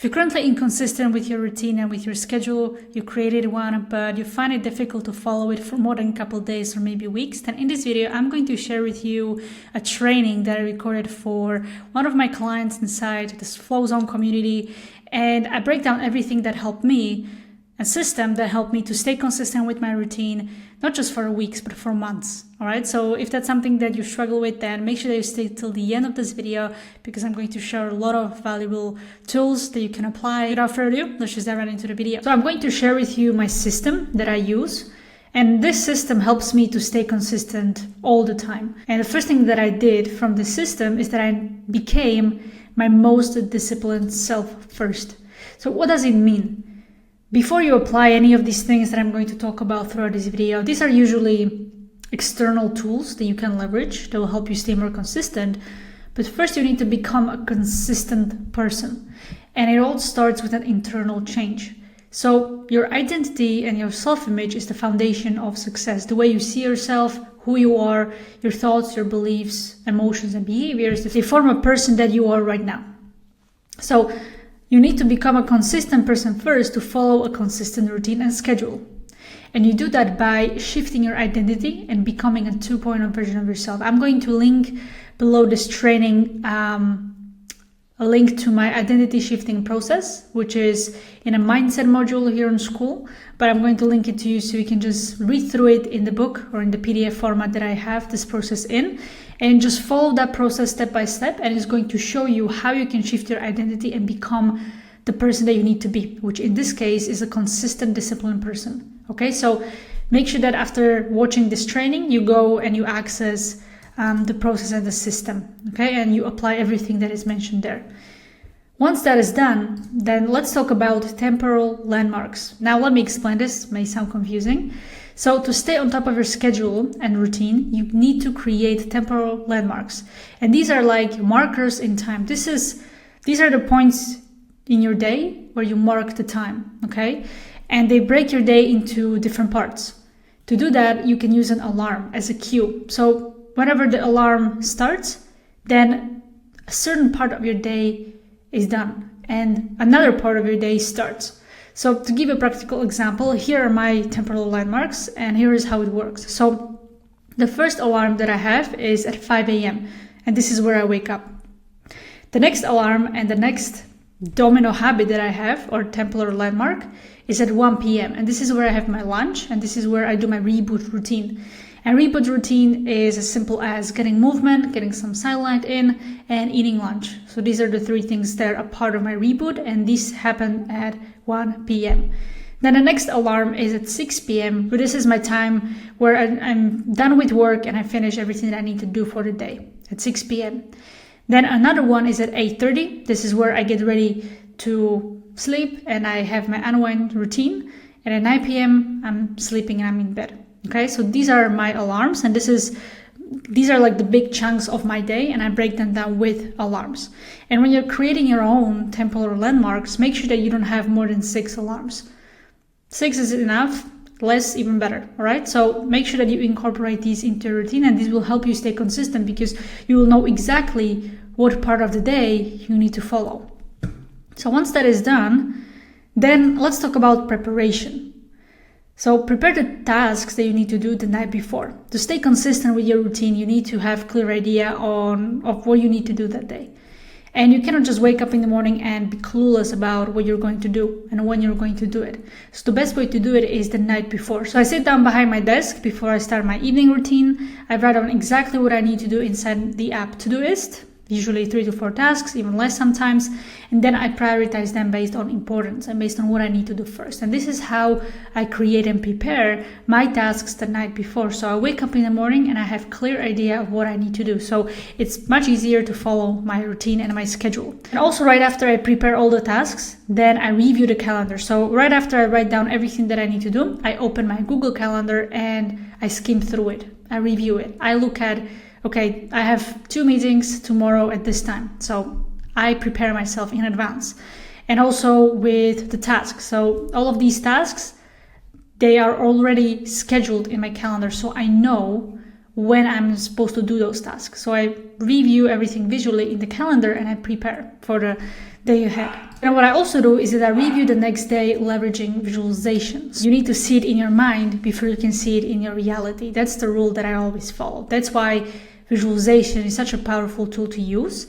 If you're currently inconsistent with your routine and with your schedule, you created one, but you find it difficult to follow it for more than a couple of days or maybe weeks, then in this video, I'm going to share with you a training that I recorded for one of my clients inside this Flow Zone community. And I break down everything that helped me, a system that helped me to stay consistent with my routine, not just for weeks, but for months. All right. So if that's something that you struggle with, then make sure that you stay till the end of this video, because I'm going to share a lot of valuable tools that you can apply. Without further ado, let's just dive right into the video. So I'm going to share with you my system that I use. And this system helps me to stay consistent all the time. And the first thing that I did from this system is that I became my most disciplined self first. So what does it mean? Before you apply any of these things that I'm going to talk about throughout this video, these are usually external tools that you can leverage that will help you stay more consistent. But first you need to become a consistent person. And it all starts with an internal change. So your identity and your self-image is the foundation of success. The way you see yourself, who you are, your thoughts, your beliefs, emotions, and behaviors, they form a person that you are right now. So you need to become a consistent person first to follow a consistent routine and schedule. And you do that by shifting your identity and becoming a 2.0 version of yourself. I'm going to link below this training a link to my identity shifting process, which is in a mindset module here in school. But I'm going to link it to you so you can just read through it in the book or in the PDF format that I have this process in. And just follow that process step by step, and it's going to show you how you can shift your identity and become the person that you need to be, which in this case is a consistent, disciplined person. Okay, so make sure that after watching this training, you go and you access the process and the system, okay, and you apply everything that is mentioned there. Once that is done, then let's talk about temporal landmarks. Now, let me explain this, may sound confusing. So to stay on top of your schedule and routine, you need to create temporal landmarks. And these are like markers in time. These are the points in your day where you mark the time, okay? And they break your day into different parts. To do that, you can use an alarm as a cue. So whenever the alarm starts, then a certain part of your day is done and another part of your day starts. So to give a practical example, here are my temporal landmarks, and here is how it works. So the first alarm that I have is at 5 a.m. and this is where I wake up. The next alarm and the next domino habit that I have, or temporal landmark, is at 1 p.m. and this is where I have my lunch, and this is where I do my reboot routine. And reboot routine is as simple as getting movement, getting some sunlight in, and eating lunch. So these are the three things that are a part of my reboot, and these happen at 1 p.m. Then the next alarm is at 6 p.m. So this is my time where I'm done with work and I finish everything that I need to do for the day at 6 p.m. Then another one is at 8:30. This is where I get ready to sleep and I have my unwind routine. And at 9 p.m. I'm sleeping and I'm in bed. Okay, so these are my alarms, and these are like the big chunks of my day, and I break them down with alarms. And when you're creating your own temporal landmarks, make sure that you don't have more than 6 alarms. 6 is enough, less even better. All right, so make sure that you incorporate these into your routine, and this will help you stay consistent because you will know exactly what part of the day you need to follow. So once that is done, then let's talk about preparation. So prepare the tasks that you need to do the night before. To stay consistent with your routine, you need to have a clear idea of what you need to do that day. And you cannot just wake up in the morning and be clueless about what you're going to do and when you're going to do it. So the best way to do it is the night before. So I sit down behind my desk before I start my evening routine. I write down exactly what I need to do inside the app Todoist. Usually 3 to 4 tasks, even less sometimes. And then I prioritize them based on importance and based on what I need to do first. And this is how I create and prepare my tasks the night before. So I wake up in the morning and I have a clear idea of what I need to do. So it's much easier to follow my routine and my schedule. And also right after I prepare all the tasks, then I review the calendar. So right after I write down everything that I need to do, I open my Google Calendar and I skim through it. I review it. I look at, okay, I have 2 meetings tomorrow at this time. So I prepare myself in advance. And also with the tasks. So all of these tasks, they are already scheduled in my calendar. So I know when I'm supposed to do those tasks. So I review everything visually in the calendar and I prepare for day ahead. And what I also do is that I review the next day leveraging visualizations. You need to see it in your mind before you can see it in your reality. That's the rule that I always follow. That's why visualization is such a powerful tool to use.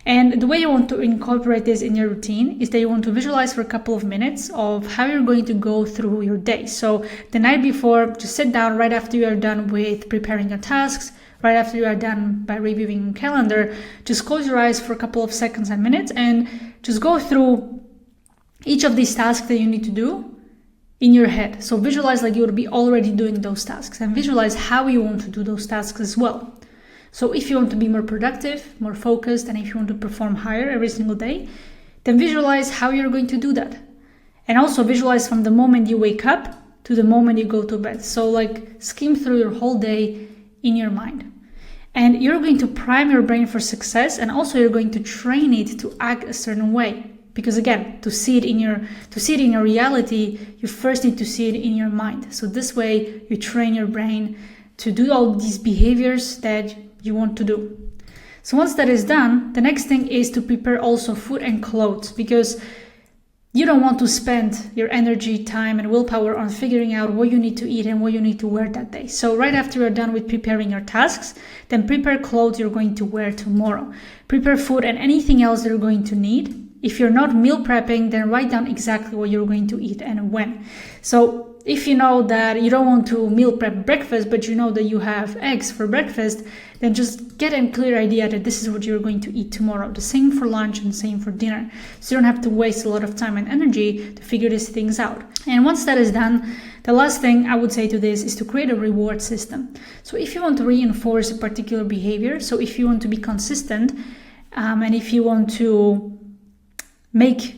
And the way you want to incorporate this in your routine is that you want to visualize for a couple of minutes of how you're going to go through your day. So the night before, just sit down right after you are done with preparing your tasks, right after you are done by reviewing your calendar, just close your eyes for a couple of seconds and minutes and just go through each of these tasks that you need to do in your head. So visualize like you would be already doing those tasks, and visualize how you want to do those tasks as well. So if you want to be more productive, more focused, and if you want to perform higher every single day, then visualize how you're going to do that. And also visualize from the moment you wake up to the moment you go to bed. So like skim through your whole day in your mind. And you're going to prime your brain for success, and also you're going to train it to act a certain way. Because again, to see it in your reality, you first need to see it in your mind. So this way you train your brain to do all these behaviors that you want to do. So once that is done, the next thing is to prepare also food and clothes, because you don't want to spend your energy, time, and willpower on figuring out what you need to eat and what you need to wear that day. So right after you're done with preparing your tasks, then prepare clothes you're going to wear tomorrow. Prepare food and anything else that you're going to need. If you're not meal prepping, then write down exactly what you're going to eat and when. So if you know that you don't want to meal prep breakfast, but you know that you have eggs for breakfast, then just get a clear idea that this is what you're going to eat tomorrow. The same for lunch and same for dinner. So you don't have to waste a lot of time and energy to figure these things out. And once that is done, the last thing I would say to this is to create a reward system. So if you want to reinforce a particular behavior, so if you want to be consistent, and if you want to make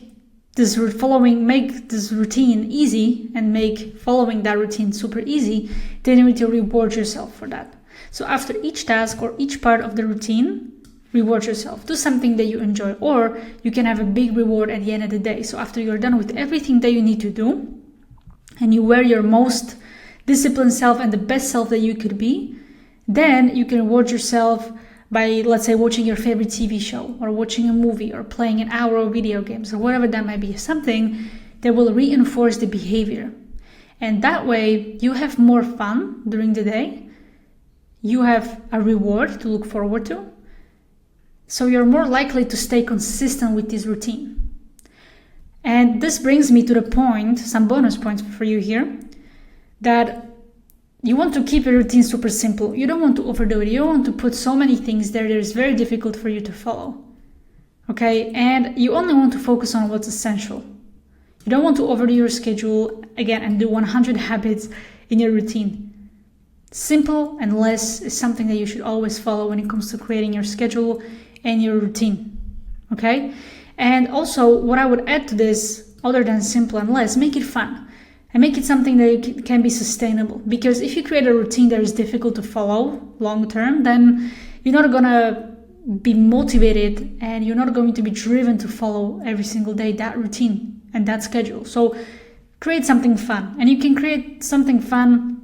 this routine easy and make following that routine super easy, then you need to reward yourself for that. So after each task or each part of the routine, reward yourself. Do something that you enjoy, or you can have a big reward at the end of the day. So after you're done with everything that you need to do, and you wear your most disciplined self and the best self that you could be, then you can reward yourself by, let's say, watching your favorite TV show, or watching a movie, or playing an hour of video games, or whatever that might be, something that will reinforce the behavior. And that way you have more fun during the day, you have a reward to look forward to, so you're more likely to stay consistent with this routine. And this brings me to the point, some bonus points for you here, that you want to keep your routine super simple. You don't want to overdo it. You don't want to put so many things there that is very difficult for you to follow. Okay? And you only want to focus on what's essential. You don't want to overdo your schedule again and do 100 habits in your routine. Simple and less is something that you should always follow when it comes to creating your schedule and your routine. Okay? And also, what I would add to this, other than simple and less, make it fun. And make it something that can be sustainable. Because if you create a routine that is difficult to follow long term, then you're not going to be motivated and you're not going to be driven to follow every single day that routine and that schedule. So create something fun. And you can create something fun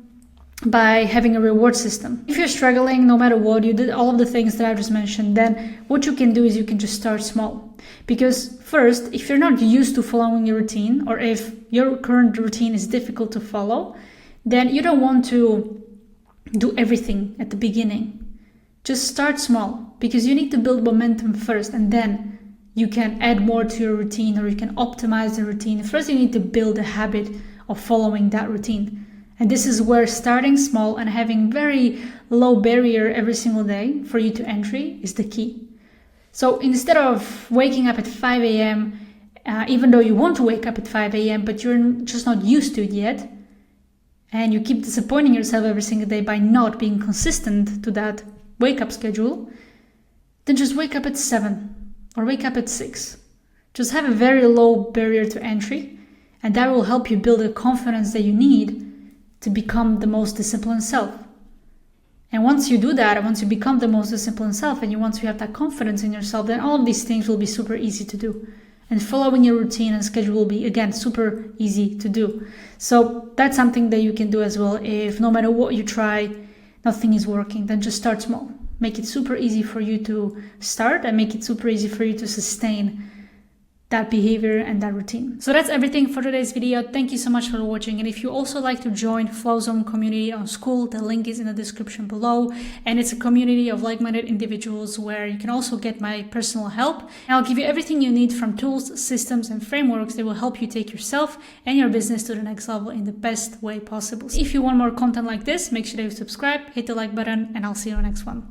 by having a reward system. If you're struggling, no matter what, you did all of the things that I just mentioned, then what you can do is you can just start small. Because first, if you're not used to following your routine, or if your current routine is difficult to follow, then you don't want to do everything at the beginning. Just start small, because you need to build momentum first, and then you can add more to your routine, or you can optimize the routine. First, you need to build a habit of following that routine. And this is where starting small and having very low barrier every single day for you to entry is the key. So instead of waking up at 5 a.m., even though you want to wake up at 5 a.m., but you're just not used to it yet, and you keep disappointing yourself every single day by not being consistent to that wake-up schedule, then just wake up at 7 or wake up at 6. Just have a very low barrier to entry, and that will help you build the confidence that you need to become the most disciplined self. And once you do that, once you become the most disciplined self, and once you have that confidence in yourself, then all of these things will be super easy to do. And following your routine and schedule will be, again, super easy to do. So that's something that you can do as well. If no matter what you try, nothing is working, then just start small. Make it super easy for you to start, and make it super easy for you to sustain that behavior and that routine. So that's everything for today's video. Thank you so much for watching. And if you also like to join Flow Zone community on School, the link is in the description below. And it's a community of like-minded individuals where you can also get my personal help. And I'll give you everything you need from tools, systems, and frameworks that will help you take yourself and your business to the next level in the best way possible. If you want more content like this, make sure that you subscribe, hit the like button, and I'll see you on the next one.